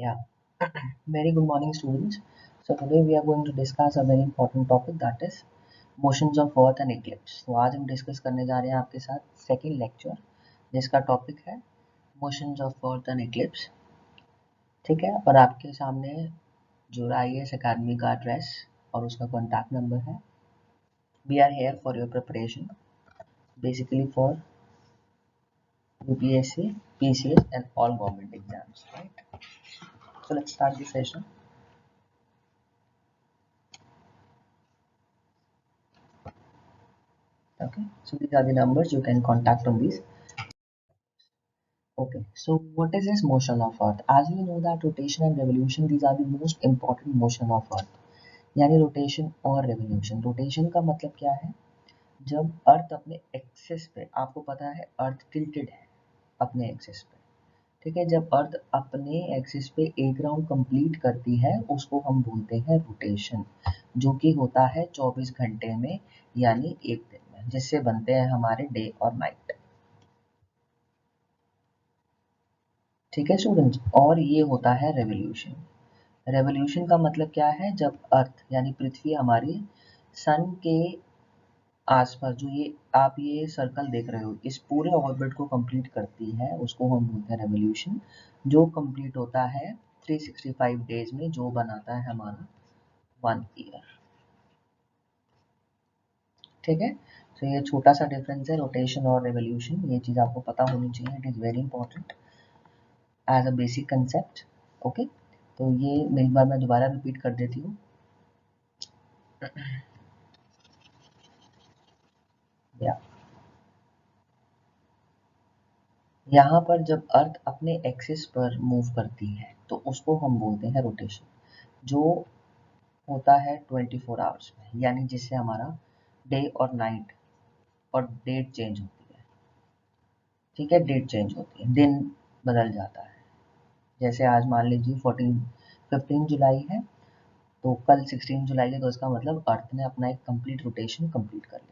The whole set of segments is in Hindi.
Yeah, very good morning, students. So today we are going to discuss a very important topic, that is motions of Earth and eclipse. तो आज हम डिस्कस करने जा रहे हैं आपके साथ सेकेंड लेक्चर, जिसका टॉपिक है motions of earth and Eclipse. ठीक है, और आपके सामने जो IAS अकेडमी का एड्रेस और उसका कॉन्टैक्ट नंबर है। We are here for your preparation, basically for UPSC, PCS and all government exams, right? So let's start the session. Okay, so these are the numbers you can contact on these. Okay, so what is this motion of earth? As we know that rotation and revolution, these are the most important motion of earth. यानी रोटेशन और रेवोल्यूशन। रोटेशन का मतलब क्या है? जब अर्थ अपने एक्सिस पे, आपको पता है अर्थ टिल्टेड है अपने एक्सिस पे, ठीक है, जब अर्थ अपने एक्सिस पे एक राउंड कंप्लीट करती है उसको हम बोलते हैं रोटेशन, जो कि होता है 24 घंटे में यानी एक दिन में, जिससे बनते हैं हमारे डे और नाइट। ठीक है स्टूडेंट्स, और ये होता है रेवोल्यूशन। रेवोल्यूशन का मतलब क्या है? जब अर्थ यानी पृथ्वी हमारी सन के आसपास, जो ये आप ये सर्कल देख रहे हो, इस पूरे ऑर्बिट को कंप्लीट करती है, उसको हम बोलते हैं रेवोल्यूशन, जो कंप्लीट होता है 365 डेज में, जो बनाता है हमारा 1 ईयर। ठीक है, तो ये छोटा सा डिफरेंस है रोटेशन और रेवोल्यूशन, ये चीज़ आपको पता होनी चाहिए। It is very important as a basic concept. Okay, तो ये एक बार मैं दोबारा रिपीट कर देती हूँ। या यहाँ पर जब अर्थ अपने एक्सिस पर मूव करती है तो उसको हम बोलते हैं रोटेशन, जो होता है 24 आवर्स में, यानी जिससे हमारा डे और नाइट और डेट चेंज होती है। ठीक है, डेट चेंज होती है, दिन बदल जाता है। जैसे आज मान लीजिए 15 जुलाई है, तो कल 16 जुलाई है, तो इसका मतलब अर्थ ने अपना एक कंप्लीट रोटेशन कंप्लीट कर लिया।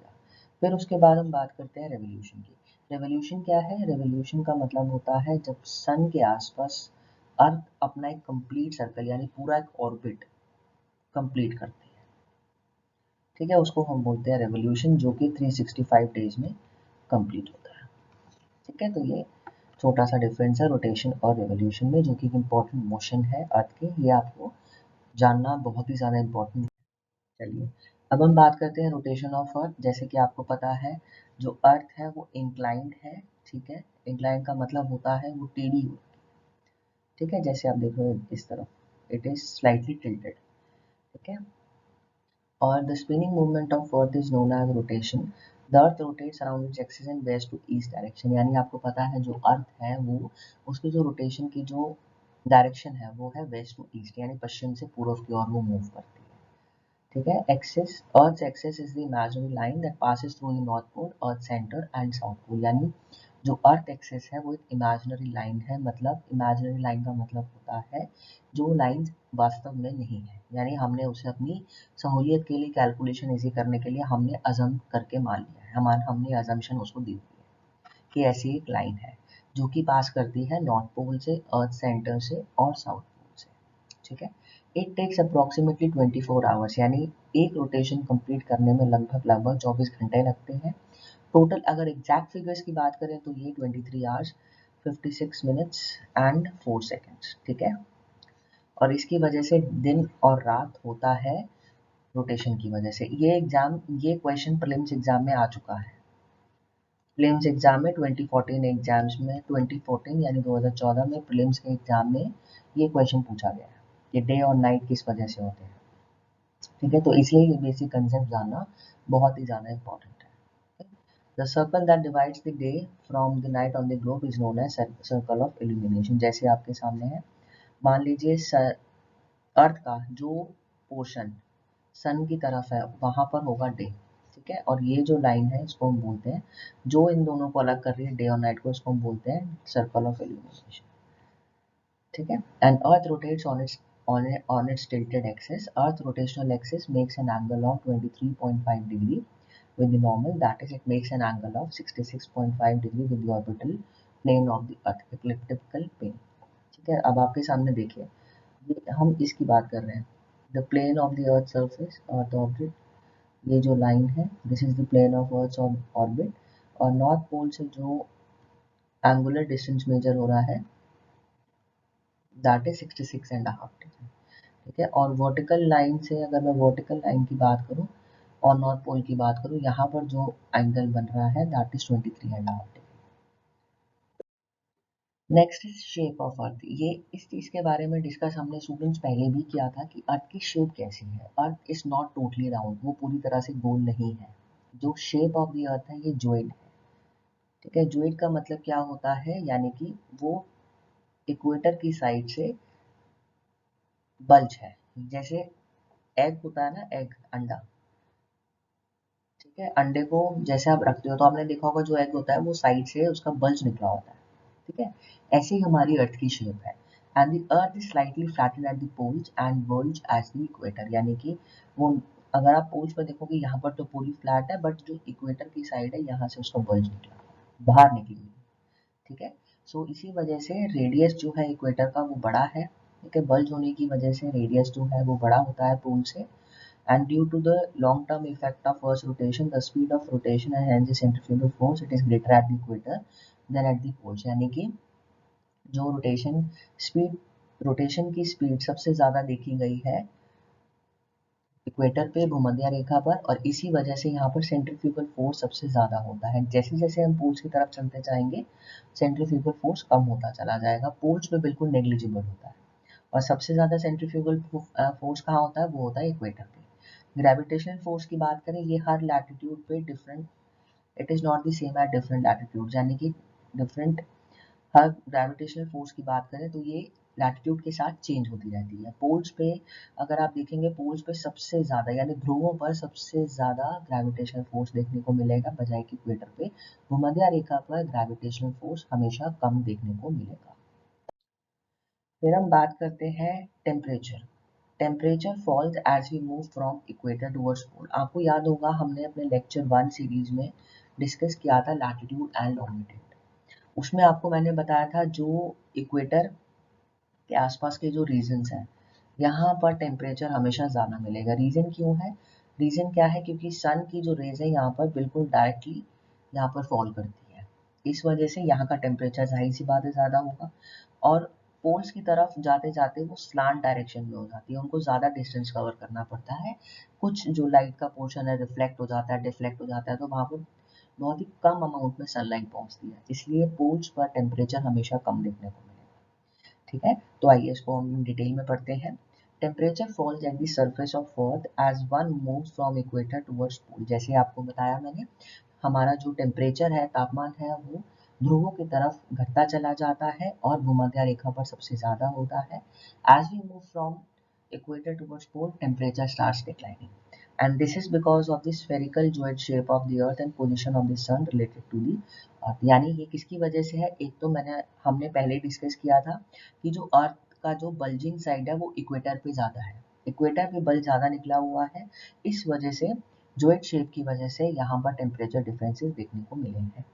फिर उसके बाद हम बात करते हैं रेवोल्यूशन की। रेवोल्यूशन क्या है? रेवोल्यूशन का मतलब होता है जब सन के आसपास अर्थ अपना एक कंप्लीट सर्कल यानी पूरा एक ऑर्बिट कंप्लीट करती है। ठीक है, उसको हम बोलते हैं रेवोल्यूशन, जो कि 365 डेज में कंप्लीट होता है। ठीक है, तो ये छोटा सा डिफरेंस है रोटेशन और रेवोल्यूशन में, जो कि इम्पोर्टेंट मोशन है अर्थ के, ये आपको जानना बहुत ही ज़्यादा इम्पोर्टेंट। चलिए, अब हम बात करते हैं रोटेशन ऑफ अर्थ। जैसे कि आपको पता है जो अर्थ है वो इंक्लाइंड है। ठीक है, इंक्लाइंड का मतलब होता है वो टेढ़ी होती है। ठीक है, जैसे आप देख रहे हो इस तरफ, इट इज स्लाइटली टिल्टेड। ठीक है, और the spinning movement of earth is known as rotation. The earth rotates around its axis in west to east direction. यानी आपको पता है जो अर्थ है वो, उसकी जो रोटेशन की जो डायरेक्शन है वो है वेस्ट टू ईस्ट, यानी पश्चिम से पूर्व की ओर वो मूव करती है। ठीक है, axis, earth axis is the imaginary line that passes through the north pole, earth centre and south pole. यानी जो अर्थ एक्सिस है वो एक इमेजिनरी लाइन है। मतलब इमेजिनरी लाइन का मतलब होता है जो लाइन वास्तव में नहीं है, यानी हमने उसे अपनी सहूलियत के लिए, कैलकुलेशन इजी करने के लिए हमने अजम करके मान लिया है, हमने अजम्पशन उसको दी हुई है कि ऐसी एक लाइन है जो कि पास करती है नॉर्थ पोल से, अर्थ सेंटर से और साउथ पोल से। ठीक है, इट टेक्स अप्रोक्सीमेटली 24 आवर्स, यानी एक रोटेशन कंप्लीट करने में लगभग 24 घंटे लगते हैं। टोटल अगर एग्जैक्ट फिगर्स की बात करें तो ये 23 आवर्स 56 मिनट्स एंड 4 सेकेंड्स। ठीक है, और इसकी वजह से दिन और रात होता है रोटेशन की वजह से। ये क्वेश्चन प्रीलिम्स एग्जाम में आ चुका है। प्रीलिम्स एग्जाम में 2014 एग्जाम्स में, 2014 यानी 2014 में प्रीलिम्स के एग्जाम में ये क्वेश्चन पूछा गया है कि डे और नाइट किस वजह से होते हैं। ठीक है, तो इसलिए ये बेसिक कंसेप्ट जानना बहुत ही ज़्यादा इंपॉर्टेंट है। The circle that divides the day from the night on the globe is known as circle of illumination। जैसे आपके सामने है, मान लीजिए अर्थ का जो पोर्शन सन की तरफ है वहां पर होगा डे। ठीक है, और ये जो लाइन है इसको हम बोलते हैं, जो इन दोनों को अलग कर रही है डे और नाइट को, इसको हम बोलते हैं सर्कल ऑफ इल्यूमिनेशन। ठीक है, and earth rotates on its tilted axis. Earth rotational axis makes an angle of 23.5 degree with the normal, that is it makes an angle of 66.5 degree with the orbital plane of the earth, elliptical plane। ठीक है, अब आपके सामने देखिए ये हम इसकी बात कर रहे हैं, the plane of the earth surface, earth orbit, ये जो लाइन है this is the plane of earth orbit, और नॉर्थ पोल से जो एंगुलर डिस्टेंस मेजर हो रहा है दैट इज 66.5 डिग्री। ठीक है, और वर्टिकल लाइन से अगर मैं वर्टिकल लाइन की बात करूँ और नॉर्थ पोल की बात करूँ, यहाँ पर जो एंगल बन रहा है that is 23.5 degree. Next is shape of earth. ये इस चीज़ के बारे में डिस्कस हमने स्टूडेंट्स पहले भी किया था कि अर्थ की शेप कैसी है। Earth is not totally round, वो पूरी तरह से गोल नहीं है। जो शेप ऑफ द अर्थ है ये जोइड है। ठीक है, जोइड का मतलब क्या होता है, यानी कि वो इक्वेटर की साइड से बल्ज है। जैसे एग होता है ना, एग अंडा, ठीक है, अंडे को जैसे आप रखते हो तो आपने देखा होगा जो एग होता है वो साइड से उसका बल्ज निकला होता है। ठीक है, ऐसे ही हमारी अर्थ की शेप है। And the earth is slightly flattened at the poles and bulge as the equator, यानी कि वो अगर आप पोल्स पर देखोगे यहाँ पर तो पूरी फ्लैट है, बट जो इक्वेटर की साइड है यहाँ से उसका बल्ज निकला, बाहर निकली हुई। ठीक है, सो इसी वजह से रेडियस जो है इक्वेटर का वो बड़ा है। ठीक है, बल्ज होने की वजह से रेडियस जो है वो बड़ा होता है पोल से। And due to the long-term effect of Earth's rotation, the speed of rotation and hence the centrifugal force, it is greater at the equator than at the poles। यानी कि जो रोटेशन की स्पीड सबसे ज़्यादा देखी गई है इक्वेटर पे, भूमध्य रेखा पर, और इसी वजह से यहाँ पर सेंट्रीफ्यूगल फोर्स सबसे ज़्यादा होता है। जैसे जैसे हम पोल्स की तरफ चलते जाएंगे सेंट्रीफ्यूगल फोर्स कम होता चला जाएगा, पोल्स पे बिल्कुल नेग्लिजिबल होता है। और सबसे ज़्यादा सेंट्रीफ्यूगल फोर्स कहाँ होता है, वो होता है इक्वेटर पे। ग्रेविटेशनल फोर्स की बात करें, ये हर लैटिट्यूड पे different, it is not the same at different latitude, यानी कि डिफरेंट, हर ग्रेविटेशनल फोर्स की बात करें तो ये लैटिट्यूड के साथ चेंज होती रहती है। पोल्स पे अगर आप देखेंगे, पोल्स पे सबसे ज़्यादा यानी ध्रुवों पर सबसे ज़्यादा ग्रेविटेशनल फोर्स देखने को मिलेगा बजाय कि इक्वेटर पे। भूमध्य रेखा पर ग्रेविटेशनल फोर्स हमेशा कम देखने को मिलेगा। फिर हम बात करते हैं temperature. Temperature falls as we move from equator towards pole. आपको याद होगा हमने अपने लेक्चर 1 सीरीज में डिस्कस किया था लैटिट्यूड एंड लॉन्गिट्यूड। उसमें आपको मैंने बताया था जो इक्वेटर के आसपास के जो रीजन्स हैं यहाँ पर टेम्परेचर हमेशा ज़्यादा मिलेगा। रीज़न क्यों है, रीज़न क्या है, क्योंकि सन की जो रेज है यहाँ पर बिल्कुल डायरेक्टली यहाँ पर फॉल करती है, इस वजह से यहाँ का टेम्परेचर जाहिर सी बात है ज़्यादा होगा। और पोल्स की तरफ जाते जाते वो स्लांट डायरेक्शन में हो जाती है, उनको ज़्यादा डिस्टेंस कवर करना पड़ता है। कुछ जो लाइट का पोर्शन है रिफ्लेक्ट हो जाता है, डिफ्लेक्ट हो जाता है, तो वहाँ पर बहुत ही कम अमाउंट में सनलाइट पहुँचती है, इसलिए पोल्स पर टेम्परेचर हमेशा कम देखने को मिलेगा। ठीक है, तो आइए इसको हम डिटेल में पढ़ते हैं। Temperature falls at the surface of earth as one moves from equator towards pole. जैसे आपको बताया मैंने, हमारा जो टेम्परेचर है, तापमान है, वो ध्रुवों की तरफ घटता चला जाता है और भूमध्य रेखा पर सबसे ज़्यादा होता है। As we move from equator towards pole, temperature starts declining. And this is because of the spherical geoid shape of the earth and position of the sun related to the earth। यानी ये किसकी वजह से है, एक तो हमने पहले डिस्कस किया था कि जो अर्थ का जो बल्जिंग साइड है वो इक्वेटर पे ज़्यादा है, इक्वेटर पे बल्ब ज़्यादा निकला हुआ है, इस वजह से जोइड शेप की वजह से यहाँ पर टेम्परेचर डिफरेंसेस देखने को मिले हैं।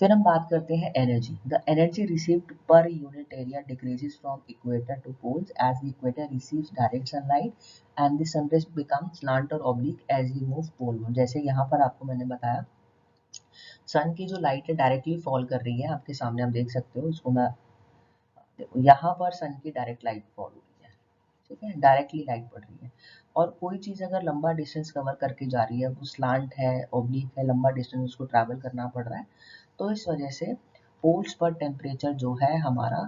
फिर हम बात करते हैं energy. The energy received per unit area decreases from equator to poles as the equator receives direct sunlight and the sun rays become slant और oblique as we move pole. जैसे यहाँ पर आपको मैंने बताया सन की जो लाइट है डायरेक्टली फॉल कर रही है, आपके सामने आप देख सकते हो इसको, मैं देखो यहाँ पर सन की डायरेक्ट लाइट फॉल हो रही है। ठीक है, डायरेक्टली लाइट पड़ रही है, और कोई चीज़ अगर लंबा डिस्टेंस कवर करके जा रही है, वो स्लांट है, ओब्लिक है, लंबा डिस्टेंस उसको ट्रैवल करना पड़ रहा है, तो इस वजह से पोल्स पर टेम्परेचर जो है हमारा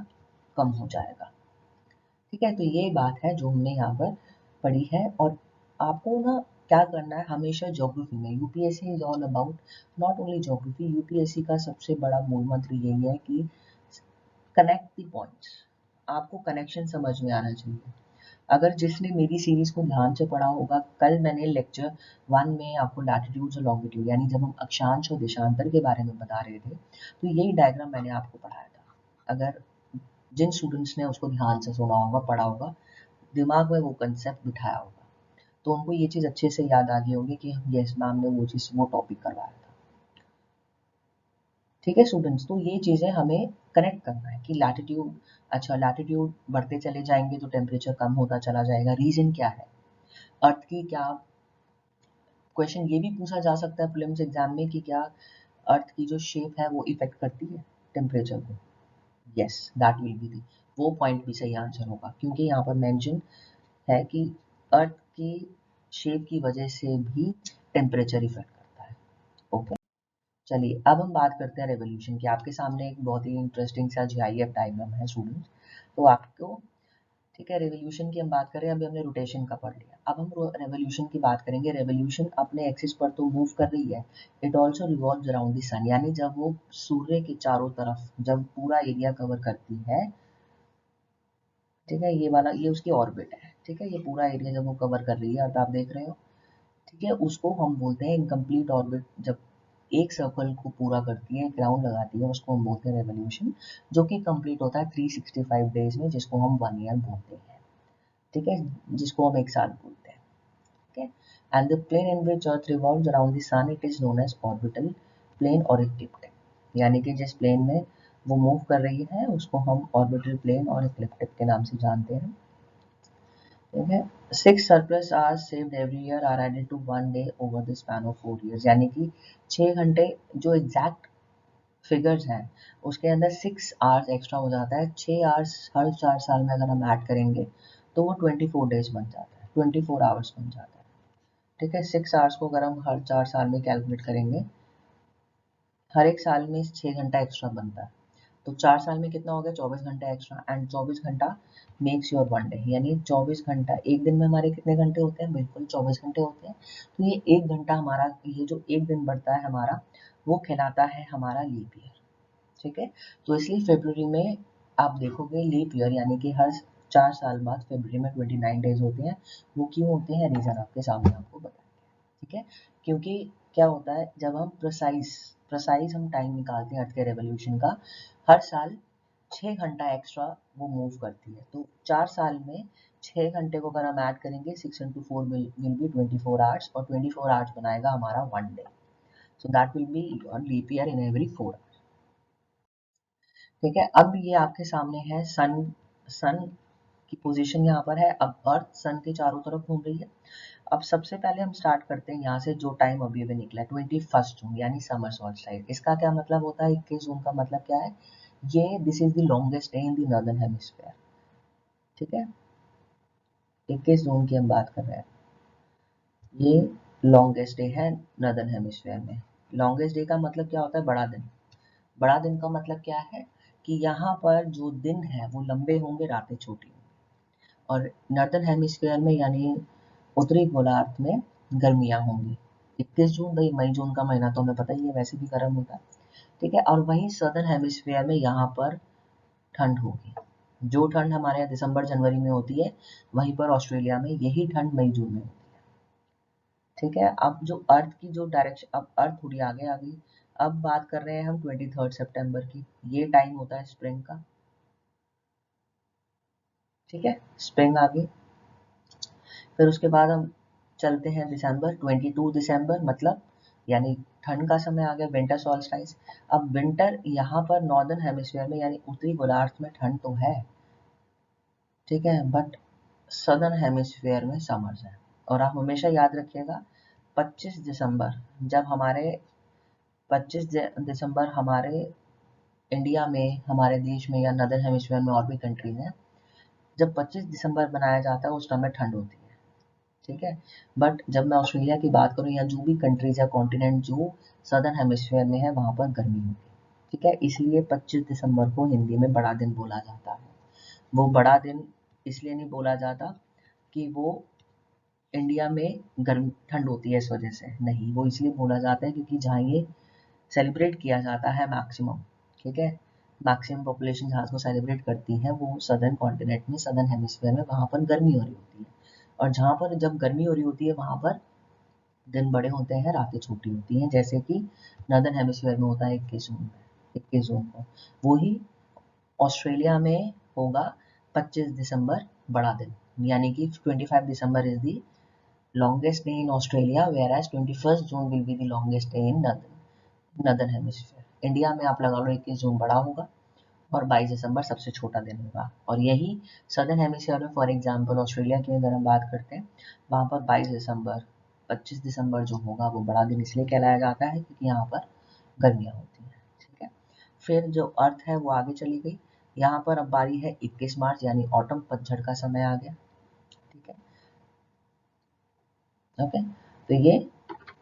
कम हो जाएगा। ठीक है, तो ये बात है जो हमने यहाँ पर पढ़ी है। और आपको ना क्या करना है, हमेशा ज्योग्राफी में, UPSC is all about not only geography, UPSC का सबसे बड़ा मूल मंत्र यही है कि कनेक्ट द पॉइंट्स, आपको कनेक्शन समझ में आना चाहिए। अगर जिसने मेरी सीरीज को ध्यान से पढ़ा होगा, कल मैंने लेक्चर 1 में आपको लैटिट्यूड और लॉन्गिट्यूड यानी जब हम अक्षांश और देशांतर के बारे में बता रहे थे, तो यही डायग्राम मैंने आपको पढ़ाया था। अगर जिन स्टूडेंट्स ने उसको ध्यान से सुना होगा, पढ़ा होगा, दिमाग में वो कंसेप्ट बिठाया होगा, तो उनको ये चीज़ अच्छे से याद आ गई होगी कि यस मैम ने वो चीज़, वो टॉपिक करवाया था। ठीक है स्टूडेंट्स, तो ये चीज़ें हमें कनेक्ट करना है कि लैटिट्यूड, अच्छा लैटिट्यूड बढ़ते चले जाएंगे तो टेम्परेचर कम होता चला जाएगा, रीजन क्या है, अर्थ की क्या, क्वेश्चन ये भी पूछा जा सकता है प्रीलिम्स एग्जाम में कि क्या अर्थ की जो शेप है वो इफेक्ट करती है टेम्परेचर को, yes that will be the, वो पॉइंट भी सही आंसर होगा क्योंकि यहाँ पर मेंशन है कि अर्थ की शेप की वजह से भी टेम्परेचर इफेक्ट करता है। ओके, चलिए अब हम बात करते हैं रेवोल्यूशन की। आपके सामने एक बहुत ही इंटरेस्टिंग सा जीआईएफ डायग्राम है स्टूडेंट्स, तो आपको, ठीक है, रेवोल्यूशन की हम बात करें, अभी हमने रोटेशन का पढ़ लिया, अब हम रेवोल्यूशन की बात करेंगे। रेवोल्यूशन अपने एक्सिस पर तो मूव कर रही है, it also revolves around the sun, यानी जब वो सूर्य के चारों तरफ जब पूरा एरिया कवर करती है, ठीक है, ये वाला ये उसकी ऑर्बिट है, ठीक है, ये पूरा एरिया जब वो कवर कर रही है अर्थ आप देख रहे हो, ठीक है, उसको हम बोलते हैं इनकम्प्लीट ऑर्बिट, जब एक सर्कल को पूरा करती है, ग्राउंड लगाती है, उसको हम बोलते हैं रेवोल्यूशन, जो कि कंप्लीट होता है 365 डेज में, जिसको हम 1 ईयर बोलते हैं, ठीक है, जिसको हम 1 साल बोलते हैं, ठीक है। And the plane in which earth revolves around the sun it is known as orbital plane और इक्लिप्टिक, यानी कि जिस प्लेन में वो मूव कर रही है उसको हम ऑर्बिटल प्लेन और इक्लिप्टिक के नाम से जानते हैं, ठीक है। 6 surplus hours saved every year are added to 1 day over the span of 4 years, यानी कि 6 घंटे जो एग्जैक्ट फिगर्स हैं उसके अंदर 6 आवर्स एक्स्ट्रा हो जाता है, 6 आवर्स हर 4 साल में अगर हम ऐड करेंगे तो वो 24 डेज बन जाता है, 24 आवर्स बन जाता है, ठीक है। 6 आवर्स को अगर हम हर 4 साल में कैलकुलेट करेंगे, हर एक साल में 6 घंटा एक्स्ट्रा बनता है, तो 4 साल में कितना हो गया, 24 घंटा एक्स्ट्रा, एंड 24 घंटा मेक्स योर 1 डे, यानी 24 घंटा, एक दिन में हमारे कितने घंटे होते हैं, बिल्कुल 24 घंटे होते हैं, तो ये 1 घंटा हमारा, ये जो एक दिन बढ़ता है हमारा, वो कहलाता है हमारा लीप ईयर, ठीक है। तो इसलिए फेब्रुवरी में आप देखोगे लीप ईयर, यानी कि हर 4 साल बाद फेब्रुवरी में 29 डेज होते हैं, वो क्यों होते हैं, रीजन आपके सामने आपको बताएंगे, ठीक है। क्योंकि क्या होता है, जब हम प्रोसाइज हम टाइम निकालते हैं अर्थ के रेवोल्यूशन का, हर साल 6 घंटा एक्स्ट्रा वो मूव करती है, तो 4 साल में 6 घंटे को अगर हम ऐड करेंगे, 6 into 4 विल बी 24 आवर्स, और 24 आवर्स बनाएगा हमारा 1 day, so that will be your leap year in every 4 hours, ठीक है। अब ये आपके सामने है सन, सन की पोजीशन यहाँ पर है, अब अर्थ सन के चारों तरफ घूम रही है। अब सबसे पहले हम स्टार्ट करते हैं यहाँ से, जो टाइम अभी अभी निकला है 21 जून, यानी समर सॉल्स्टिस, इसका क्या मतलब होता है, 21 जून का मतलब क्या है, ये this is the longest day in the northern hemisphere, ठीक है, 21 जून की हम बात कर रहे हैं, ये लॉन्गेस्ट डे है नॉर्दर्न हेमिस्फीयर में। लॉन्गेस्ट डे का मतलब क्या होता है, बड़ा दिन, बड़ा दिन का मतलब क्या है कि यहाँ पर जो दिन है वो लंबे होंगे, रातें छोटी होंगी, और नॉर्दर्न हेमिस्फीयर में यानी उत्तरी गोलार्ध में गर्मियाँ होंगी। 21 जून, भाई मई जून का महीना तो हमें पता ही है, वैसे भी गर्म होता है, ठीक है, और वहीं सदर्न हेमिस्फीयर में यहाँ पर ठंड होगी, जो ठंड हमारे यहाँ दिसंबर जनवरी में होती है, वहीं पर ऑस्ट्रेलिया में यही ठंड मई जून में होती है, ठीक है। अब जो अर्थ की जो डायरेक्शन, अब अर्थ थोड़ी आगे आ गई, अब बात कर रहे हैं हम 23 सितंबर की, ये टाइम होता है स्प्रिंग का, ठीक है, स्प्रिंग आ गई। फिर उसके बाद हम चलते हैं दिसंबर, 22 दिसंबर, मतलब यानी ठंड का समय आ गया, विंटर सॉल्स्टिस। अब विंटर यहाँ पर नॉर्दर्न हेमिस्फीयर में यानी उत्तरी गोलार्ध में ठंड तो है, ठीक है, बट सदर्न हेमिस्फीयर में समर्स है। और आप हमेशा याद रखिएगा 25 दिसंबर, जब हमारे 25 दिसंबर हमारे इंडिया में, हमारे देश में या नदर हेमिस्फीयर में और भी कंट्रीज हैं, जब 25 दिसंबर मनाया जाता है उस समय ठंड होती है, ठीक है। बट जब मैं ऑस्ट्रेलिया की बात करूँ या जो भी कंट्रीज या कॉन्टिनेंट जो सदर्न हेमिस्फीयर में है वहाँ पर गर्मी होती है, ठीक है, इसलिए 25 दिसंबर को हिंदी में बड़ा दिन बोला जाता है। वो बड़ा दिन इसलिए नहीं बोला जाता कि वो इंडिया में गर्म ठंड होती है इस वजह से, नहीं, वो इसलिए बोला जाता है क्योंकि जहाँ ये सेलिब्रेट किया जाता है मैक्सिमम, ठीक है, मैक्सिमम पॉपुलेशन जहाँ को सेलिब्रेट करती है वो सदर्न कॉन्टिनेंट में, सदर्न हेमिस्फीयर में, वहाँ पर गर्मी हो रही होती है, और जहाँ पर जब गर्मी हो रही होती है वहाँ पर दिन बड़े होते हैं, रातें छोटी होती हैं, जैसे कि नॉर्दर्न हेमिस्फीयर में होता है 21 जून में, 21 जून को, वही ऑस्ट्रेलिया में होगा 25 दिसंबर, बड़ा दिन, यानी कि 25 December is the longest day in Australia, whereas 21st June will be the longest day in northern hemisphere. India में आप लगा लो 21 जून बड़ा होगा और 22 दिसंबर सबसे छोटा दिन होगा। और यही सदर्न हेमिस्फीयर में फॉर एग्जांपल ऑस्ट्रेलिया की अगर हम बात करते हैं, वहाँ पर 22 दिसंबर 25 दिसंबर जो होगा वो बड़ा दिन इसलिए कहलाया जाता है क्योंकि यहाँ पर गर्मियाँ होती हैं। ठीक है, फिर जो अर्थ है वो आगे चली गई। यहाँ पर अब बारी है 21 मार्च यानी ऑटम पतझड़ का समय आ गया। ठीक है, ओके, तो ये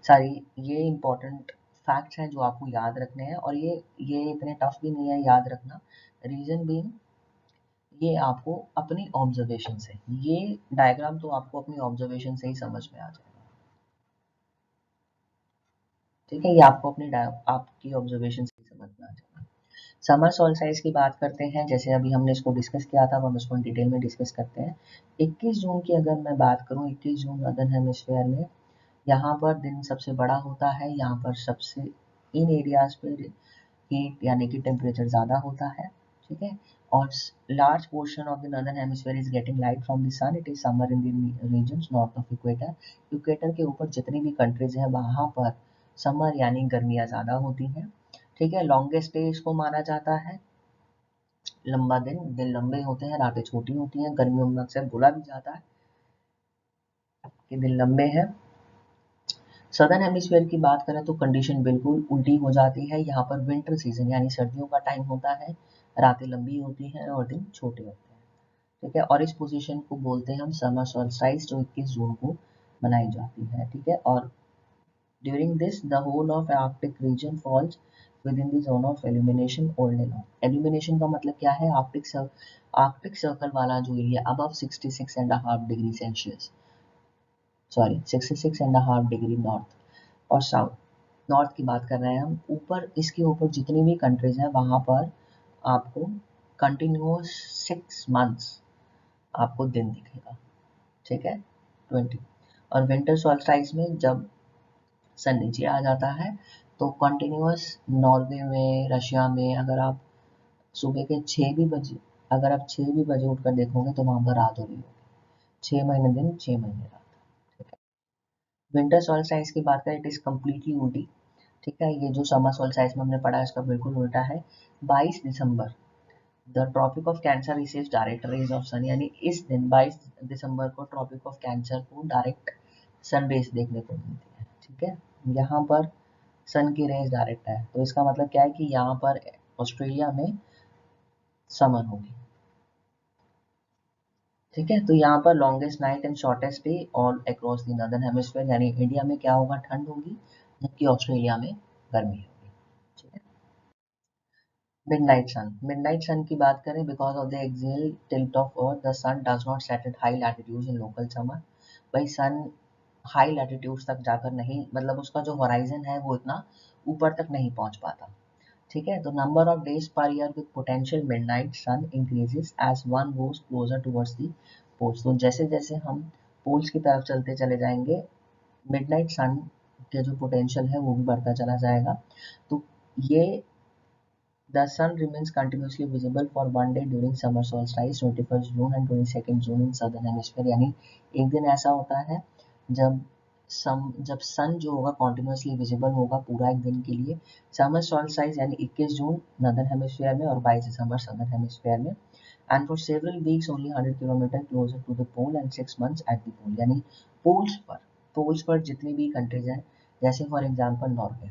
सारी ये इंपॉर्टेंट फैक्ट्स हैं जो आपको याद रखने हैं, और ये इतने टफ भी नहीं है याद रखना। रीजन बीइंग ये आपको अपनी ऑब्जर्वेशन से, ये डायग्राम तो आपको अपनी ऑब्जर्वेशन से ही समझ में आ जाएगा। ठीक है, ये आपको आपकी ऑब्जर्वेशन से ही समझ में आ जाएगा। समर सोल्स्टिस की बात करते हैं, जैसे अभी हमने इसको डिस्कस किया था, हम इसको डिटेल में डिस्कस करते हैं। 21 जून की अगर मैं बात करूं, 21 जून नॉर्दर्न हेमिस्फीयर में यहाँ पर दिन सबसे बड़ा होता है। यहाँ पर सबसे इन एरियाज पे हीट यानी कि टेम्परेचर ज़्यादा होता है। ठीक है, और large portion of the northern hemisphere is getting light from the sun. It is summer in the regions north of equator. Equator के ऊपर जितनी भी कंट्रीज हैं वहाँ पर समर यानी गर्मियाँ ज़्यादा होती हैं। ठीक है, लॉन्गेस्ट डे इसको माना जाता है। लंबा दिन लंबे होते हैं, रातें छोटी होती हैं। गर्मियों में अक्सर बोला भी जाता है कि दिन लंबे हैं। सदर्न हेमिस्फीयर की बात करें तो कंडीशन बिल्कुल उल्टी हो जाती है। यहाँ पर विंटर सीजन यानी सर्दियों का टाइम होता है, रातें लंबी होती हैं और दिन छोटे होते हैं। ठीक है, और इस पोजीशन को बोलते हैं हम समर सोल्स्टिस, जो 21 जून को मनाई जाती है। ठीक है, और during this the whole of arctic region falls within the zone of illumination और लेनो। एल्यूमिनेशन का मतलब क्या है? आर्कटिक सर्कल वाला जो area above 66.5 degree Celsius, sorry 66.5 degree north और साउथ, नॉर्थ की बात कर रहे हैं हम, ऊपर इसके ऊपर जितनी भी कंट्रीज हैं वहाँ पर आपको कंटिन्यूस 6 मंथ्स आपको दिन दिखेगा। ठीक है, 20। और विंटर सोल्स्टिस में जब सन नीचे आ जाता है तो कंटिन्यूस नॉर्वे में, रशिया में अगर आप सुबह के 6 भी बजे अगर आप 6 भी बजे उठकर देखोगे तो वहाँ पर रात हो रही होगी। 6 महीने दिन, 6 महीने रात। ठीक है, विंटर सोल्स्टिस की बात करें, इट इज कम्प्लीटली उल्टी। ठीक है, ये जो समर सोल्स्टिस में हमने पढ़ा है इसका बिल्कुल उल्टा है। 22 December the Tropic of Cancer receives direct rays of sun, यानी इस दिन 22 दिसंबर को ट्रॉपिक ऑफ कैंसर को डायरेक्ट सन रेज देखने को मिलती है। ठीक है, यहाँ पर सन की रेज डायरेक्ट है, तो इसका मतलब क्या है कि यहाँ पर ऑस्ट्रेलिया में समर होगी। ठीक है, तो यहाँ पर longest night and shortest day all across the northern hemisphere, यानी इंडिया में क्या होगा, ठंड होगी, जबकि ऑस्ट्रेलिया में गर्मी होगी। ठीक है, मिडनाइट सन की बात करें, because of the axial tilt of earth the sun does not set at high latitudes in local summer. भाई सन हाई लैटिट्यूड्स तक जाकर नहीं, मतलब उसका जो होराइजन है वो इतना ऊपर तक नहीं पहुंच पाता। ठीक है, तो number of days per year with potential midnight sun increases as one goes closer towards the poles. तो जैसे जैसे हम पोल्स की तरफ चलते चले जाएंगे, मिडनाइट सन के जो पोटेंशियल है वो भी बढ़ता चला जाएगा। तो ये The sun remains continuously visible for one day during summer solstice 21st June and 22nd June in southern hemisphere। यानी एक दिन ऐसा होता है जब जब सन जो होगा कॉन्टिन्यूसली विजिबल होगा पूरा एक दिन के लिए। समर सॉल्स्टिस यानी 21 जून नॉर्दर्न हेमिस्फीयर में और 22 दिसंबर सदर्न हेमिस्फीयर में। And for several weeks only 100 kilometre closer to the pole and 6 months at the pole, यानी पोल्स पर जितनी भी कंट्रीज हैं, जैसे फॉर एग्जांपल नॉर्वे,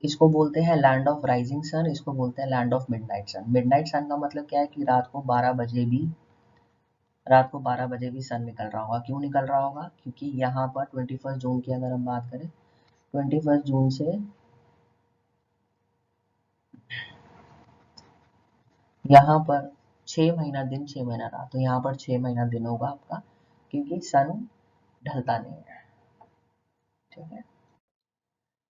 इसको बोलते हैं लैंड ऑफ राइजिंग सन, इसको बोलते हैं land of midnight sun. Midnight sun का मतलब क्या है कि रात को 12 बजे भी सन निकल रहा होगा। क्यों निकल रहा होगा? क्योंकि यहाँ पर 21 जून की अगर हम बात करें, 21 जून से यहाँ पर 6 महीना दिन, 6 महीना रात, तो यहाँ पर 6 महीना दिन होगा आपका, क्योंकि सन ढलता नहीं है। ठीक है,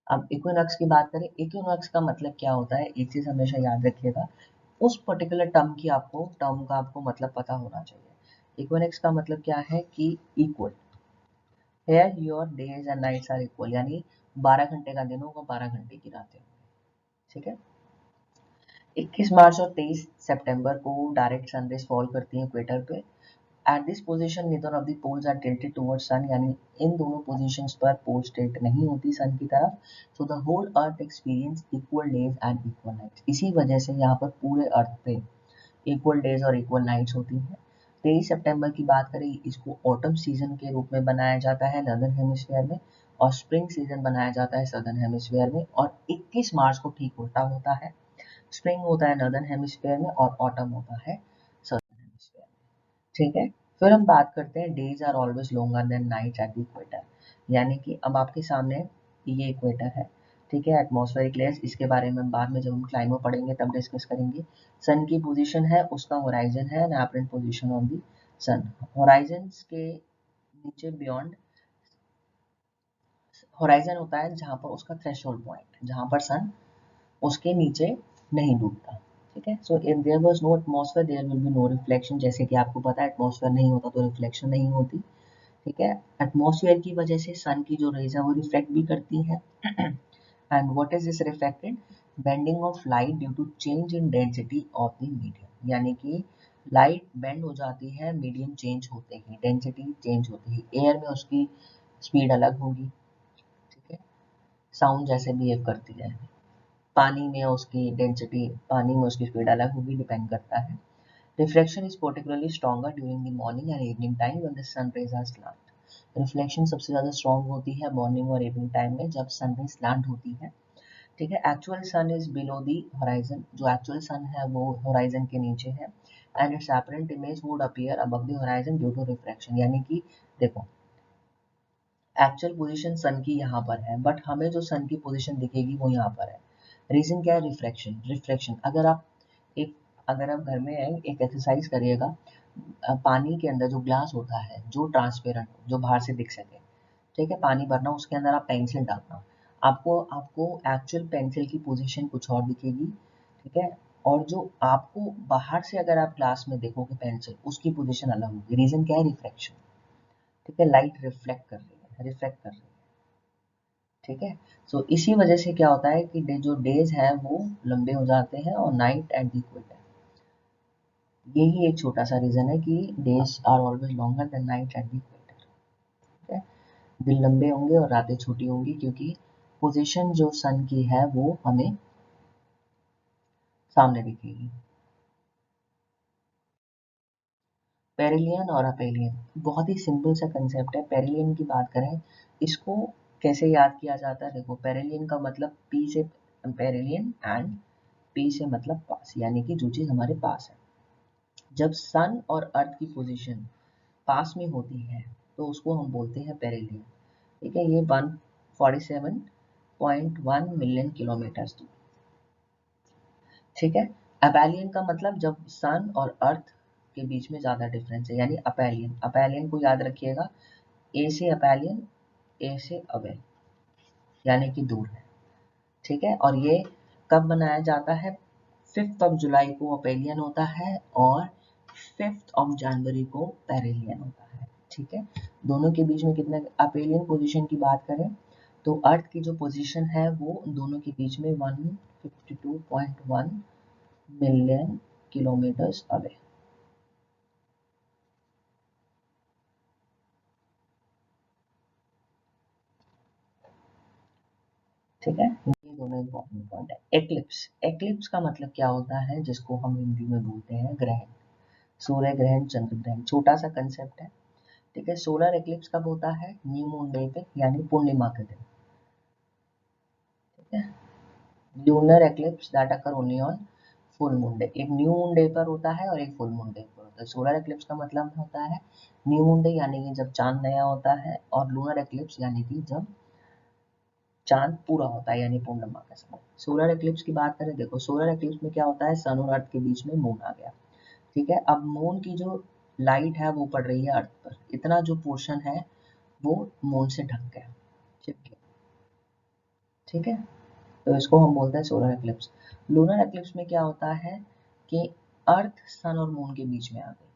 अब इक्विनॉक्स की बात करें, इक्विनॉक्स का मतलब क्या होता है, एक चीज हमेशा याद रखिएगा, उस पर्टिकुलर टर्म का आपको मतलब पता होना चाहिए। इक्विनॉक्स का मतलब क्या है कि equal, here your days and nights are equal, यानी 12 घंटे का दिन होगा, 12 घंटे की रातें होंगी। ठीक है, 21 मार्च और 23 सितंबर को डायरेक्ट सनरेज फॉल करती है इक्वेटर पे at this position neither of the poles are tilted towards sun, यानी इन दोनों पोजिशंस पर पोल्स टिल्ट नहीं होती सन की तरफ. So the whole earth experience equal days and equal nights. इसी वजह से यहाँ पर पूरे अर्थ पे इक्वल डेज और इक्वल नाइट्स होती हैं. 23 सितंबर की बात करें, इसको ऑटम सीजन के रूप में बनाया जाता है नॉर्दर्न हेमिस्फीयर में, और स्प्रिंग सीजन बनाया जाता है सदर्न हेमिस्फीयर में. और 21 मार्च को ठीक उल्टा होता है, स्प्रिंग होता है नॉर्दर्न हेमिस्फीयर में और ऑटम होता है सदर्न हेमिस्फीयर में. ठीक है. फिर हम बात करते हैं days are always longer than night at the equator. यानी कि अब आपके सामने ये इक्वेटर है. ठीक है. एटमॉस्फेरिक लेयर्स, इसके बारे में बाद में जब हम क्लाइमो पढ़ेंगे तब डिस्कस करेंगे. सन की पोजीशन है, उसका होराइजन है and apparent position of the sun. Horizon के नीचे बियॉन्ड होराइजन होता है जहां पर उसका थ्रेशोल्ड पॉइंट, जहां पर सन उसके नीचे नहीं डूबता. ठीक है. So if there was no atmosphere there will be no reflection. जैसे कि आपको पता है एटमॉस्फेयर नहीं होता तो रिफ्लेक्शन नहीं होती. ठीक है. एटमॉस्फेयर की वजह से सन की जो रेज है वो रिफ्लेक्ट भी करती है. And what is this reflected? Bending of light due to change in density of the medium. यानी कि लाइट बेंड हो जाती है मीडियम चेंज होते ही, डेंसिटी चेंज होती ही. एयर में उसकी स्पीड अलग होगी. ठीक है. साउंड जैसे बिहेव करती है. पानी में उसकी डेंसिटी, पानी में उसकी स्पीड अलग होगी, डिपेंड करता है. Reflection is particularly stronger during the morning and evening time when the sun rays are slant. Reflection सबसे ज़्यादा स्ट्रॉन्ग होती है मॉर्निंग और इवनिंग टाइम में जब सन रेज स्लांट होती है. ठीक है. Actual sun is below the horizon. जो एक्चुअल सन है वो होराइजन के नीचे है and its apparent image would appear above the horizon due to reflection. यानी कि देखो, एक्चुअल पोजीशन सन की यहाँ पर है बट हमें जो सन की पोजीशन दिखेगी वो यहाँ पर है. रीजन क्या है? रिफ्लेक्शन. रिफ्लेक्शन. अगर आप घर में एक एक्सरसाइज करिएगा, पानी के अंदर जो ग्लास होता है जो ट्रांसपेरेंट, जो बाहर से दिख सके. ठीक है. पानी भरना, उसके अंदर आप पेंसिल डालना, आपको आपको एक्चुअल पेंसिल की पोजीशन कुछ और दिखेगी. ठीक है. और जो आपको बाहर से अगर आप ग्लास में देखोगे पेंसिल, उसकी पोजीशन अलग होगी. रीजन क्या है? रिफ्लेक्शन. ठीक है. लाइट रिफ्लेक्ट कर रही है, रिफ्लेक्ट कर रही है. ठीक है. सो इसी वजह से क्या होता है कि जो डेज है वो लंबे हो जाते हैं और नाइट एट द इक्वेटर. यही एक छोटा सा रीजन है कि days are always longer than night at the equator. ठीक है. दिन लंबे होंगे और रातें छोटी होंगी क्योंकि पोजीशन जो सन की है वो हमें सामने दिखेगी. पेरिलियन और अपेलियन बहुत ही सिंपल सा कंसेप्ट है. पेरिलियन की बात करें, इसको कैसे याद किया जाता है? देखो, पेरिलियन का मतलब पी से, पेरिलियन एंड पी से मतलब पास, यानी कि जो चीज हमारे पास है. जब सन और अर्थ की पोजीशन पास में होती है तो उसको हम बोलते हैं पेरिलियन. ठीक है. ये 147.1 मिलियन किलोमीटर दूर. ठीक है. अपेलियन का मतलब जब सन और अर्थ के बीच में ज्यादा डिफरेंस है, यानी अपेलियन. अपेलियन को याद रखिएगा, ए से अपेलियन, ए से अवे, यानी कि दूर है. ठीक है. और ये कब मनाया जाता है? 5th ऑफ जुलाई को अपेलियन होता है और 5th ऑफ जनवरी को पेरिलियन होता है. ठीक है. दोनों के बीच में कितना, अपेलियन पोजीशन की बात करें तो अर्थ की जो पोजीशन है वो दोनों के बीच में 152.1 मिलियन किलोमीटर्स अवे. ठीक है. ये दोनों इंपॉर्टेंट पॉइंट है. एक्लिप्स. एक्लिप्स का मतलब क्या होता है, जिसको हम हिंदी में बोलते हैं ग्रहण. सूर्य ग्रहण, चंद्र ग्रहण, छोटा सा कंसेप्ट है. ठीक है. सोलर एक्लिप्स कब होता है? न्यू मून डे पे, यानी पूर्णिमा के दिन. ठीक है. Lunar eclipse that occur only on full moon day. एक न्यू मून डे पर होता है और एक फुल मून डे पर होता है. सोलर एक्लिप्स का मतलब होता है न्यू मून डे, यानी कि जब चांद नया होता है, और लूनर एक्लिप्स यानी कि जब चांद पूरा होता है, यानी पूर्णिमा का समय. सोलर एक्लिप्स की बात करें, देखो सोलर एक्लिप्स में क्या होता है, सन और अर्थ के बीच में मून आ गया. ठीक है. अब मून की जो लाइट है वो पड़ रही है अर्थ पर, इतना जो पोर्शन है वो मून से ढक गया, चिप गया. ठीक है. तो इसको हम बोलते हैं सोलर एक्लिप्स. लूनर एक्लिप्स में क्या होता है कि अर्थ सन और मून के बीच में आ गई.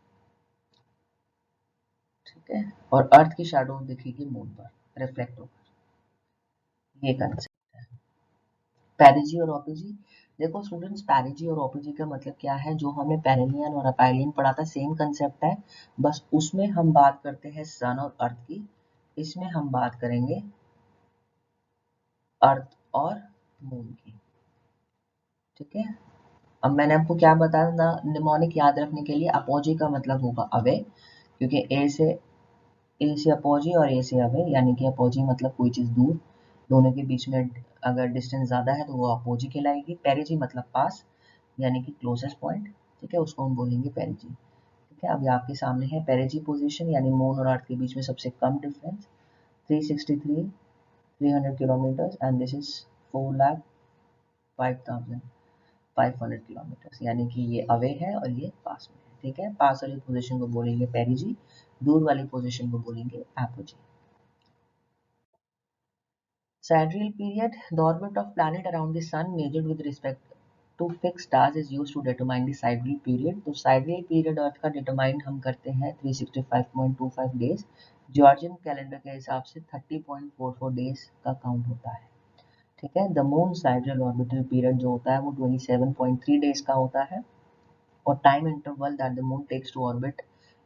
ठीक है. और अर्थ की शैडो दिखेगी मून पर रिफ्लेक्ट होकर. ये कंसेप्ट है. पेरिजी और ओपीजी, देखो स्टूडेंट्स, पेरिजी और ओपीजी का मतलब क्या है, जो हमने पेरिनियन और अपेलियन पढ़ा था सेम कंसेप्ट है, बस उसमें हम बात करते हैं सन और अर्थ की, इसमें हम बात करेंगे अर्थ और मून की। ठीक है, अब मैंने आपको क्या बताया था निमोनिक याद रखने के लिए, अपोजी का मतलब होगा अवे, क्योंकि ए से अपोजी और ए से अवे, यानी कि अपोजी मतलब कोई चीज़ दूर, दोनों के बीच में अगर डिस्टेंस ज़्यादा है तो वो अपोजी कहलाएगी। पेरिजी मतलब पास, यानी कि क्लोजेस्ट पॉइंट। ठीक है, उसको हम बोलेंगे पेरिजी। ठीक है, अभी आपके सामने है पेरिजी पोजीशन, यानी मून और अर्थ के बीच में सबसे कम difference 363 300 kilometre, and this is 4,05,500 kilometre, यानी कि ये अवे है और ये पास में है। ठीक है, पास वाली पोजीशन को बोलेंगे पेरिजी, दूर वाली पोजीशन को बोलेंगे apogee. Sidereal period, the orbit of planet around the sun measured with respect to fixed stars is used to determine the sidereal period. तो sidereal period अर्थ का डिटरमाइन हम करते हैं 365.25 डेज, जॉर्जियन कैलेंडर के हिसाब से 30.44 डेज का काउंट होता है। ठीक है, the moon sidereal orbital period जो होता है वो 27.3 डेज का होता है, और time interval that the moon takes to orbit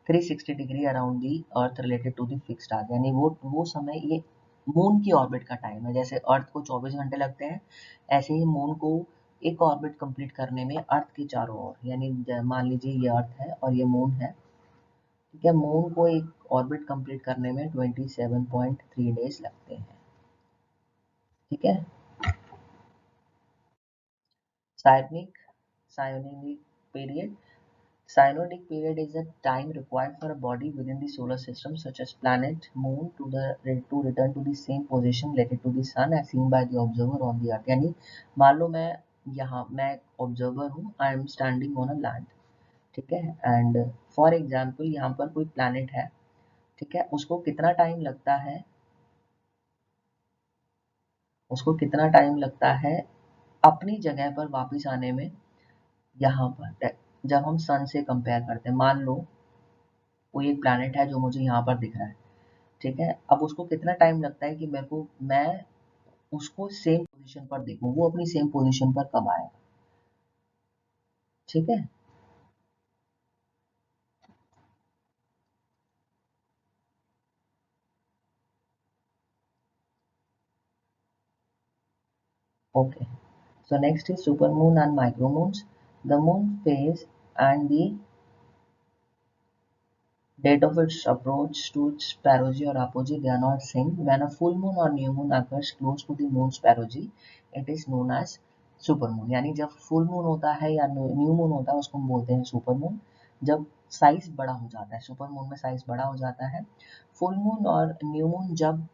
360 degree around the earth related to the fixed star, यानी वो समय ये मून की ऑर्बिट का टाइम है। जैसे अर्थ को 24 घंटे लगते हैं, ऐसे ही मून को एक ऑर्बिट कंप्लीट करने में अर्थ के चारों ओर, यानी मान लीजिए ये अर्थ है और ये मून है। ठीक है, मून को एक ऑर्बिट कंप्लीट करने में 27.3 डेज लगते हैं। ठीक है, साइनिक साइनिक period, Synodic period is the time required for a body within the solar system, such as planet, moon, to return to the same position related to the sun as seen by the observer on the earth। यानी मान लो मैं ऑब्जर्वर हूँ, I am standing on a land. ठीक है, एंड फॉर एग्जाम्पल यहाँ पर कोई प्लैनेट है। ठीक है, उसको कितना टाइम लगता है अपनी जगह पर वापस आने में, यहाँ पर जब हम सन से कंपेयर करते हैं, मान लो कोई एक प्लैनेट है जो मुझे यहाँ पर दिख रहा है। ठीक है, अब उसको कितना टाइम लगता है कि मैं उसको सेम पोजीशन पर देखूं, वो अपनी सेम पोजीशन पर कब आएगा। ठीक है, okay, so next is super moon and micro moons. The moon phase and the date of its approach to its perigee or apogee, they are not same. When a full moon or new moon occurs close to the moon's perigee, it is known as super moon. यानी जब फुल मून होता है या न्यू मून होता है उसको हम बोलते हैं सुपर मून। जब साइज बड़ा हो जाता है, सुपर मून में साइज बड़ा हो जाता है। फुल मून और न्यू मून जब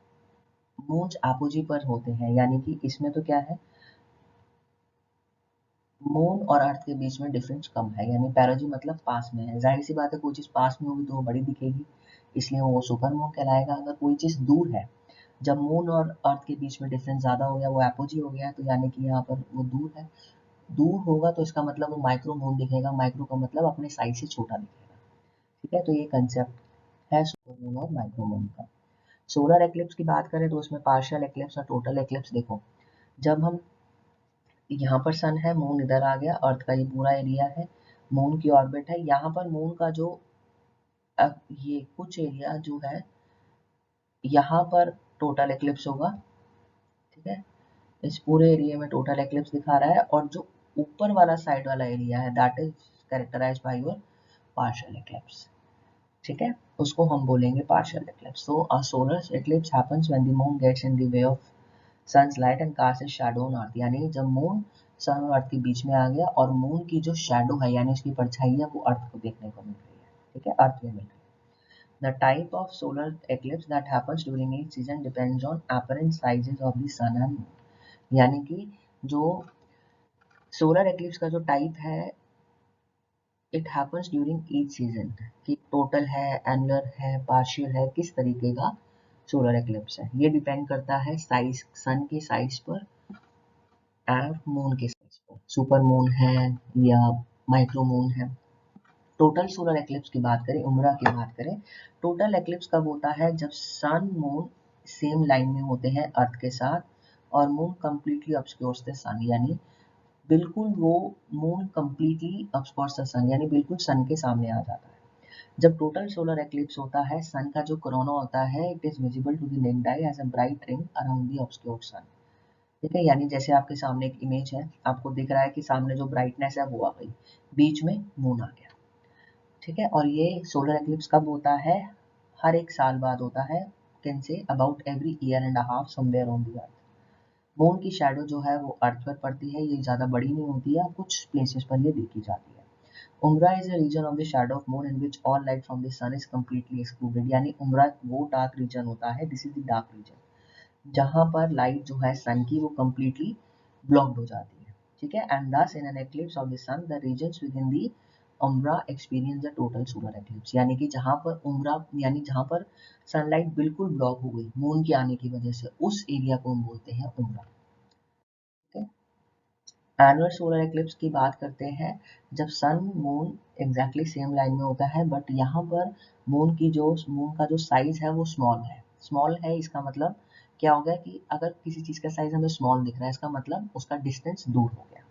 मून्स एपोजी पर होते हैं, यानी कि इसमें तो क्या है, मून और अर्थ के बीच में डिफरेंस कम है, यानी पैरोजी मतलब पास में है। जाहिर सी बात है, कोई चीज़ पास में होगी तो वो बड़ी दिखेगी, इसलिए वो सुपर मून कहलाएगा। अगर कोई चीज़ दूर है, जब मून और अर्थ के बीच में डिफरेंस ज़्यादा हो गया, वो एपोजी हो गया, तो यानी कि यहाँ पर वो दूर है। दूर होगा तो इसका मतलब वो माइक्रो मून दिखेगा, माइक्रो का मतलब अपने साइज से छोटा दिखेगा। ठीक है, तो ये कंसेप्ट है सुपर मून और माइक्रो मून का। सोलर एक्लिप्स की बात करें तो उसमें पार्शियल एक्लिप्स और टोटल एक्लिप्स। देखो, जब हम यहाँ पर सन है, मून इधर आ गया, अर्थ का ये पूरा एरिया है, मून की ऑर्बिट है, यहाँ पर मून का जो ये कुछ एरिया जो है, यहाँ पर टोटल एक्लिप्स होगा। ठीक है, इस पूरे एरिया में टोटल एक्लिप्स दिखा रहा है, और जो ऊपर वाला साइड वाला एरिया है that is characterized by your partial eclipse. ठीक है, उसको हम बोलेंगे partial eclipse. So a solar eclipse happens when the moon gets in the way of sun's light and cast is shadow on earth, यानी जब मून सन और अर्थ के बीच में आ गया और मून की जो शैडो है यानी उसकी परछाई है वो अर्थ को देखने को मिल रही है। ठीक है, अर्थ में मिल रही है। The type of solar eclipse that happens during each season depends on apparent sizes of the sun and moon। यानी कि जो सोलर एक्लिप्स का जो टाइप है, it happens during each season, कि टोटल है, एनुलर है, पार्शियल है, किस तरीके का सोलर एक्लिप्स है, ये डिपेंड करता है साइज, सन के साइज पर एंड मून के साइज पर, सुपर मून है या माइक्रो मून है। टोटल सोलर एक्लिप्स की बात करें, उम्रा की बात करें, टोटल एक्लिप्स कब होता है, जब सन मून सेम लाइन में होते हैं अर्थ के साथ, और मून कम्प्लीटली ऑब्सक्योर्स द सन, यानी बिल्कुल वो मून कम्प्लीटली ऑब्सक्योर्स द सन, यानी बिल्कुल सन के सामने आ जाता है। जब टोटल सोलर एक्लिप्स होता है, सन का जो कोरोना होता है it is visible to the naked eye as a bright ring around the obscured sun. ठीक है, यानी जैसे आपके सामने एक इमेज है, आपको दिख रहा है कि सामने जो ब्राइटनेस है वो आ गई, बीच में मून आ गया। ठीक है, और ये सोलर एक्लिप्स कब होता है? हर एक साल बाद होता है। Can say about every year and half somewhere on the earth. Moon की शैडो जो है वो अर्थ पर पड़ती है, ये ज़्यादा बड़ी नहीं होती है, कुछ प्लेसेस पर ये देखी जाती है। उम्रा is a region of the shadow of moon in which all light from the sun is completely excluded, यानी उम्रा वो डार्क रीजन होता है, this is the dark region, जहाँ पर लाइट जो है सन की वो completely ब्लॉक्ड हो जाती है। ठीक है, and thus in an eclipse of the sun the regions within the umbra experience the total solar eclipse, यानी कि जहाँ पर उम्रा यानी जहाँ पर सनलाइट बिल्कुल ब्लॉक हो गई मून के आने की वजह से, उस एरिया को हम बोलते हैं उम्रा। ठीक है, एनुअल सोलर एक्लिप्स की बात करते हैं जब sun moon exactly same line में होता है, बट यहाँ पर मून का जो साइज है वो स्मॉल है। स्मॉल है इसका मतलब क्या हो गया कि अगर किसी चीज का साइज हमें स्मॉल दिख रहा है, इसका मतलब उसका डिस्टेंस दूर हो गया।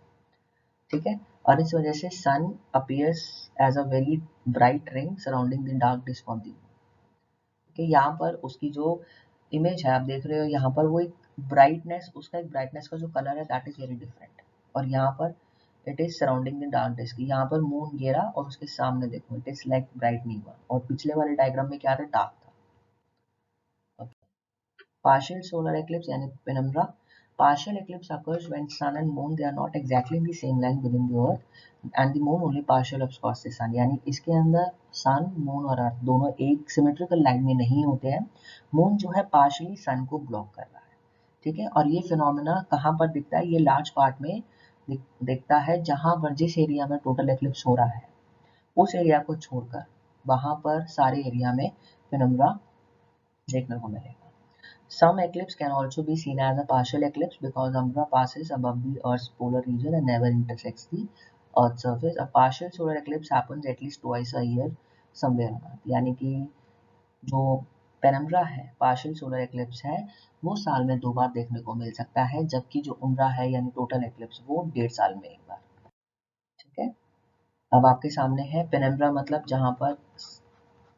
ठीक है, और इस वजह से sun appears as a very bright ring surrounding the dark disc of the moon. कि यहाँ पर उसकी जो इमेज है आप देख रहे हो, यहाँ पर वो एक ब्राइटनेस, उसका एक ब्राइटनेस का जो कलर है दैट इज वेरी डिफरेंट, और यहाँ पर it is surrounding the dark disc. यहाँ पर मून घेरा और उसके सामने देखो इट इज लाइक ब्राइट नहीं हुआ, और पिछले वाले डायग्राम में क्या था, डार्क था। Partial solar eclipse यानी penumbra. Partial eclipse occurs when sun and moon they are not exactly in the same line within the earth and the moon only partial obscures the sun, यानी इसके अंदर सन मून और अर्थ दोनों एक सिमेट्रिकल लाइन में नहीं होते हैं, मून जो है पार्शियली सन को ब्लॉक कर रहा है। ठीक है, और ये फिनोमेना कहाँ पर दिखता है? ये लार्ज पार्ट में दिखता है, जहाँ पर जिस एरिया में टोटल एक्लिप्स हो रहा है उस एरिया को छोड़कर वहां पर सारे एरिया में पेनुम्ब्रा देखने को मिलेगा। Some eclipse can also be seen as a partial eclipse because umbra passes above the Earth's polar region and never intersects the Earth's surface. A partial solar eclipse happens at least twice a year somewhere on Earth. यानी कि जो पेनम्ब्रा है, पार्शियल सोलर एक्लिप्स है, वो साल में 2 बार देखने को मिल सकता है, जबकि जो उम्रा है यानी टोटल एक्लिप्स वो 1.5 साल में 1 बार। ठीक है, अब आपके सामने है पेनम्ब्रा मतलब जहाँ पर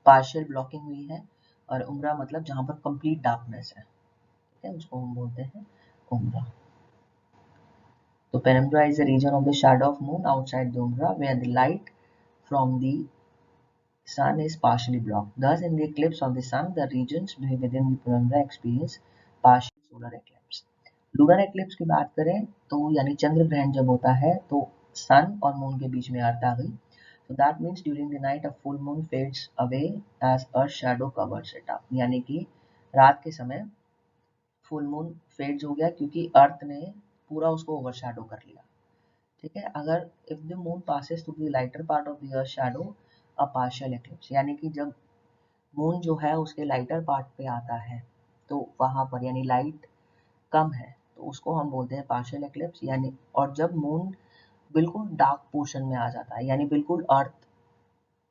पार्शियल ब्लॉकिंग हुई है, और उम्रा मतलब जहाँ पर कंप्लीट डार्कनेस है। ठीक है, उसको हम बोलते हैं उम्रा। So penumbra is a region of the shadow of moon outside the umbra where the light from the sun is partially blocked. Thus, in the eclipse of the sun, the regions within the penumbra experience partial solar eclipse. Lunar eclipse की बात करें तो यानी चंद्र ग्रहण जब होता है तो सन और मून के बीच में अर्थ आ गई। So that means during the night a full moon fades away as earth shadow covers it up, यानी कि रात के समय फुल मून फेड्स हो गया क्योंकि अर्थ ने पूरा उसको ओवरशैडो कर लिया। ठीक है, अगर if the moon passes through the lighter part of the earth shadow a partial eclipse, यानी कि जब मून जो है उसके लाइटर पार्ट पे आता है तो वहां पर यानी लाइट कम है तो उसको हम बोलते हैं पार्शियल एक्लिप्स, यानी और जब मून बिल्कुल डार्क पोर्शन में आ जाता है यानी बिल्कुल अर्थ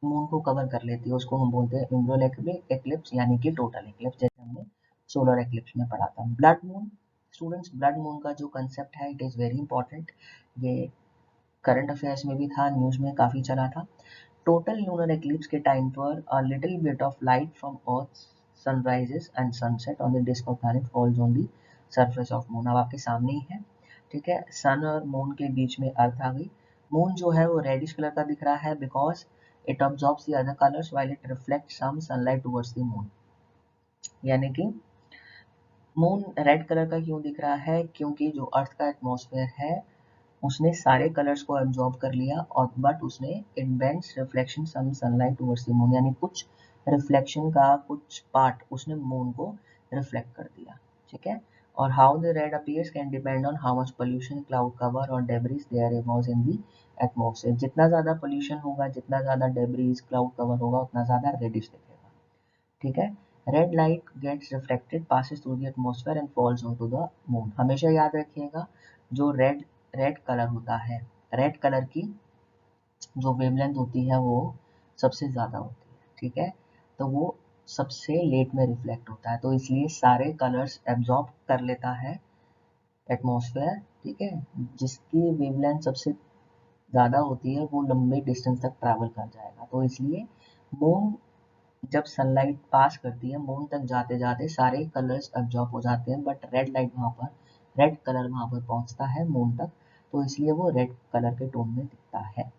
मून को कवर कर लेती है, उसको हम बोलते हैं इम्ब्रोल एक्लिप्स यानी कि टोटल एक्लिप्स, जैसे हमने सोलर एक्लिप्स में पढ़ा था। Blood moon, students blood moon का जो कंसेप्ट है इट इज़ वेरी इंपॉर्टेंट, ये करंट अफेयर्स में भी था, न्यूज़ में काफ़ी चला था। टोटल लूनर एक्लिप्स के टाइम पर a little bit of light from earth sunrises and sunset on the disc of planet falls on the surface of moon. अब आपके सामने ही है। ठीक है, सन और मून के बीच में अर्थ आ गई। मून जो है वो रेडिश कलर का दिख रहा है because it absorbs the other colours while it reflects some sunlight towards the moon, यानी कि मून रेड कलर का क्यों दिख रहा है? क्योंकि जो अर्थ का एटमॉस्फेयर है उसने सारे कलर्स को एब्जॉर्ब कर लिया और बट उसने it bends reflection some sunlight towards the moon, यानी कुछ रिफ्लेक्शन का कुछ पार्ट उसने मून को रिफ्लेक्ट कर दिया। ठीक है, और how the red appears can depend on how much pollution, cloud cover और debris there was in the atmosphere. जितना ज़्यादा पोल्यूशन होगा, जितना ज़्यादा डेब्रिस क्लाउड कवर होगा, उतना ज़्यादा रेडिश दिखेगा। ठीक है, red light gets reflected passes through the atmosphere and falls on to the moon. हमेशा याद रखिएगा जो रेड कलर होता है, रेड कलर की जो वेवलेंथ होती है वो सबसे ज़्यादा होती है। ठीक है, तो वो सबसे लेट में रिफ्लेक्ट होता है, तो इसलिए सारे कलर्स एब्जॉर्ब कर लेता है एटमॉस्फेयर, ठीक है, जिसकी वेवलेंथ सबसे ज़्यादा होती है वो लंबे डिस्टेंस तक ट्रैवल कर जाएगा। तो इसलिए मून जब सनलाइट पास करती है मून तक जाते जाते सारे कलर्स एब्जॉर्ब हो जाते हैं, बट रेड लाइट वहाँ पर रेड कलर वहाँ पर पहुँचता है मून तक, तो इसलिए वो रेड कलर के टोन में दिखता है,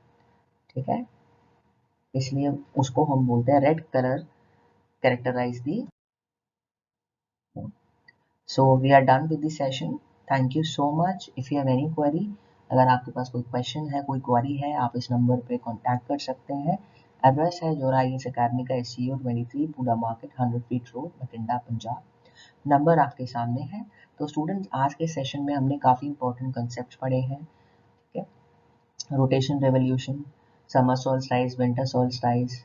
ठीक है। इसलिए उसको हम बोलते हैं red colour characterize the moon. So we are done with this session. Thank you so much. If you have any query, अगर आपके पास कोई क्वेश्चन है, कोई क्वेरी है, आप इस नंबर पे कांटेक्ट कर सकते हैं। एड्रेस है जोरा IAS अकेडमी का SCO 23 PUDA market 100 feet road Bathinda Punjab. नंबर आपके सामने है। तो स्टूडेंट्स आज के सेशन में हमने काफ़ी इंपॉर्टेंट कंसेप्ट पढ़े हैं, ठीक है। Rotation revolution, summer solstice, winter solstice,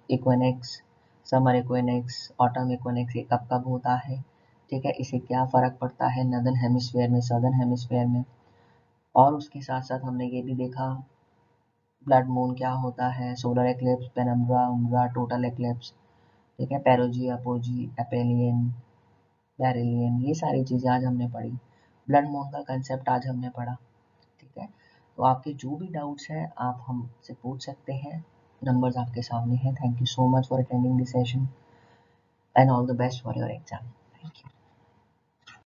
equinox, summer equinox, autumn equinox, ये कब कब होता है, ठीक है, इसे क्या फ़र्क पड़ता है नॉर्दर्न हेमिस्फीयर में, सदर्न हेमिस्फीयर में। और उसके साथ साथ हमने ये भी देखा ब्लड मून क्या होता है, solar eclipse, penumbra, उम्ब्रा, total eclipse, ठीक है, पेरोजी, अपोजी, एपेलियन, बेरिलियन, ये सारी चीज़ें आज हमने पढ़ी। ब्लड मून का कंसेप्ट आज हमने पढ़ा, ठीक है। तो आपके जो भी डाउट्स हैं आप हमसे पूछ सकते हैं, नंबर्स आपके सामने हैं। Thank you so much for attending this session and all the best for your exam. Thank you.